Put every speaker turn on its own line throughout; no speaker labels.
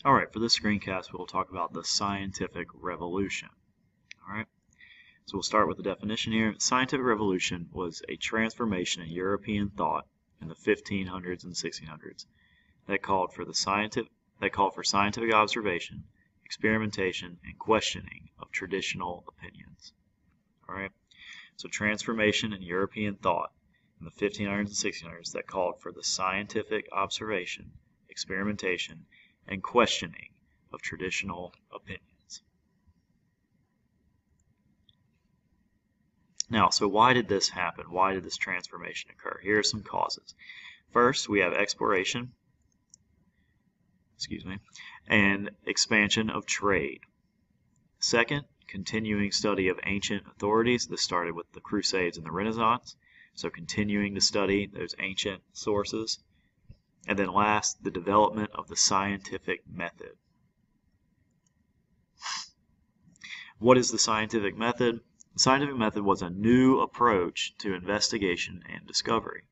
Alright, for this screencast we'll talk about the scientific revolution. Alright, so we'll start with the definition here. The scientific revolution was a transformation in European thought in the 1500s and 1600s that called for scientific observation, experimentation, and questioning of traditional opinions. Alright, so transformation in European thought in the 1500s and 1600s that called for the scientific observation, experimentation, and questioning of traditional opinions. Now, so why did this happen? Why did this transformation occur? Here are some causes. First, we have exploration, and expansion of trade. Second, continuing study of ancient authorities. This started with the Crusades and the Renaissance, so continuing to study those ancient sources. And then last, the development of the scientific method. What is the scientific method? The scientific method was a new approach to investigation and discovery.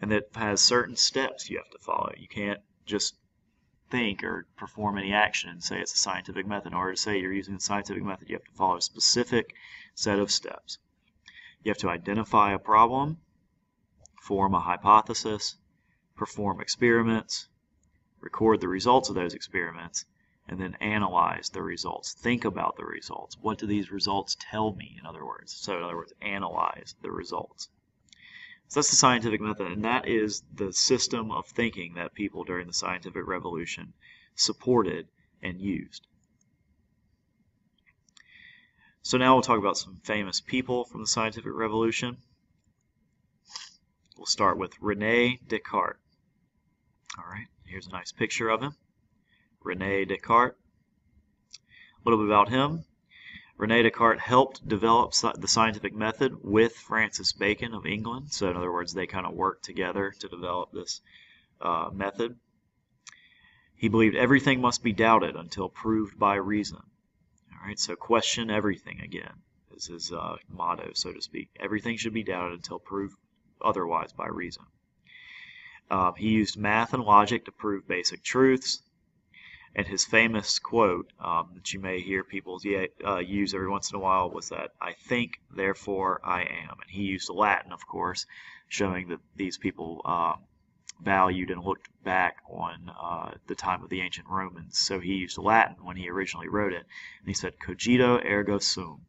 And that has certain steps you have to follow. You can't just think or perform any action and say it's a scientific method. In order to say you're using the scientific method, you have to follow a specific set of steps. You have to identify a problem, form a hypothesis, perform experiments, record the results of those experiments, and then analyze the results. Think about the results. What do these results tell me, in other words? So in other words, analyze the results. So that's the scientific method, and that is the system of thinking that people during the scientific revolution supported and used. So now we'll talk about some famous people from the scientific revolution. We'll start with René Descartes. Alright, here's a nice picture of him. René Descartes. A little bit about him. René Descartes helped develop the scientific method with Francis Bacon of England. So in other words, they kind of worked together to develop this method. He believed everything must be doubted until proved by reason. Alright, so question everything again is his motto, so to speak. Everything should be doubted until proved otherwise by reason. He used math and logic to prove basic truths, and his famous quote that you may hear people use every once in a while was that, "I think, therefore I am." And he used Latin, of course, showing that these people valued and looked back on the time of the ancient Romans. So he used Latin when he originally wrote it, and he said, "Cogito ergo sum,"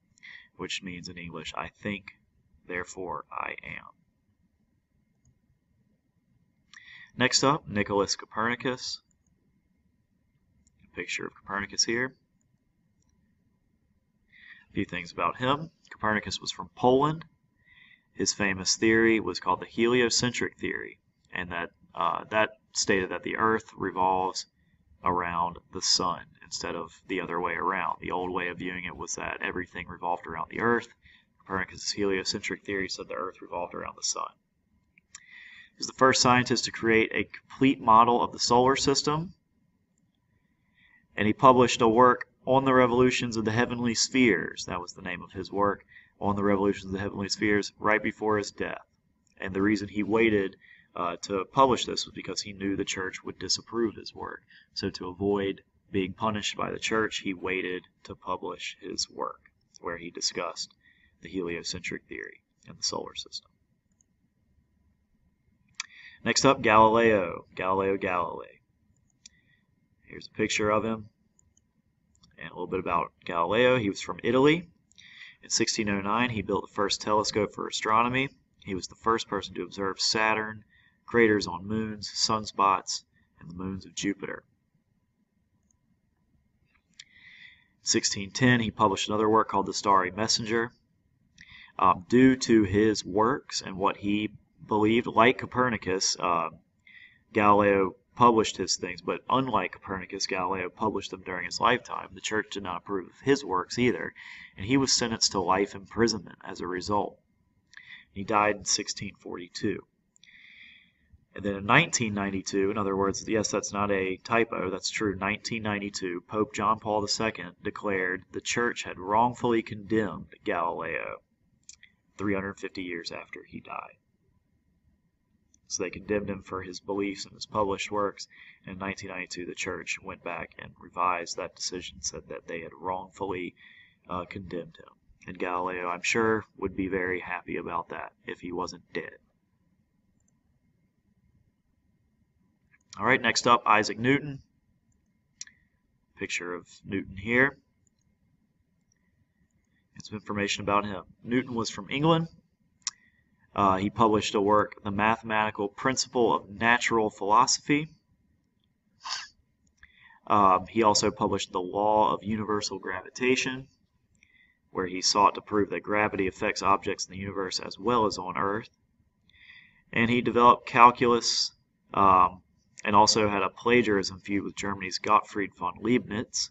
which means in English, "I think, therefore I am." Next up, Nicholas Copernicus. A picture of Copernicus here. A few things about him. Copernicus was from Poland. His famous theory was called the heliocentric theory, and that stated that the Earth revolves around the sun instead of the other way around. The old way of viewing it was that everything revolved around the Earth. Copernicus' heliocentric theory said the Earth revolved around the sun. He was the first scientist to create a complete model of the solar system, and he published a work on the revolutions of the heavenly spheres. That was the name of his work, On the Revolutions of the Heavenly Spheres, right before his death. And the reason he waited to publish this was because he knew the church would disapprove his work. So to avoid being punished by the church, he waited to publish his work, where he discussed the heliocentric theory and the solar system. Next up, Galileo Galilei. Here's a picture of him and a little bit about Galileo. He was from Italy. In 1609, he built the first telescope for astronomy. He was the first person to observe Saturn, craters on moons, sunspots, and the moons of Jupiter. In 1610, he published another work called The Starry Messenger. Due to his works and what he believed, like Copernicus, Galileo published his things, but unlike Copernicus, Galileo published them during his lifetime. The church did not approve of his works either, and he was sentenced to life imprisonment as a result. He died in 1642. And then in 1992, in other words, yes, that's not a typo, that's true, 1992, Pope John Paul II declared the church had wrongfully condemned Galileo 350 years after he died. So they condemned him for his beliefs and his published works, In 1992, the church went back and revised that decision, said that they had wrongfully condemned him. And Galileo, I'm sure, would be very happy about that if he wasn't dead. All right, next up, Isaac Newton. Picture of Newton here. And some information about him. Newton was from England. He published a work, The Mathematical Principle of Natural Philosophy. He also published The Law of Universal Gravitation, where he sought to prove that gravity affects objects in the universe as well as on Earth. And he developed calculus and also had a plagiarism feud with Germany's Gottfried von Leibniz,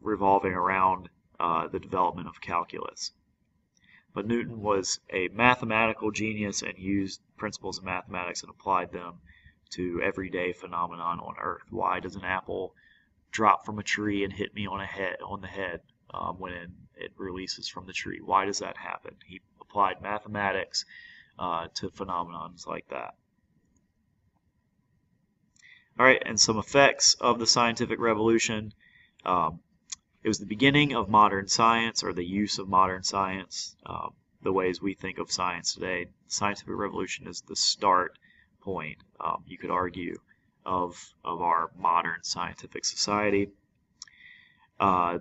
revolving around the development of calculus. But Newton was a mathematical genius and used principles of mathematics and applied them to everyday phenomenon on Earth. Why does an apple drop from a tree and hit me on the head when it releases from the tree? Why does that happen? He applied mathematics to phenomenons like that. All right, and some effects of the scientific revolution. It was the beginning of modern science, or the use of modern science, the ways we think of science today. The scientific revolution is the start point, you could argue, of our modern scientific society.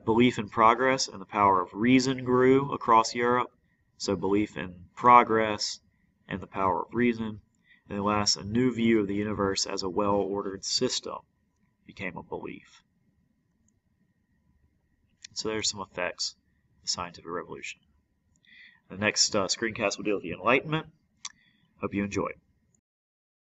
Belief in progress and the power of reason grew across Europe. So belief in progress and the power of reason. And then last, a new view of the universe as a well-ordered system became a belief. So there's some effects of the scientific revolution. The next screencast will deal with the Enlightenment. Hope you enjoy.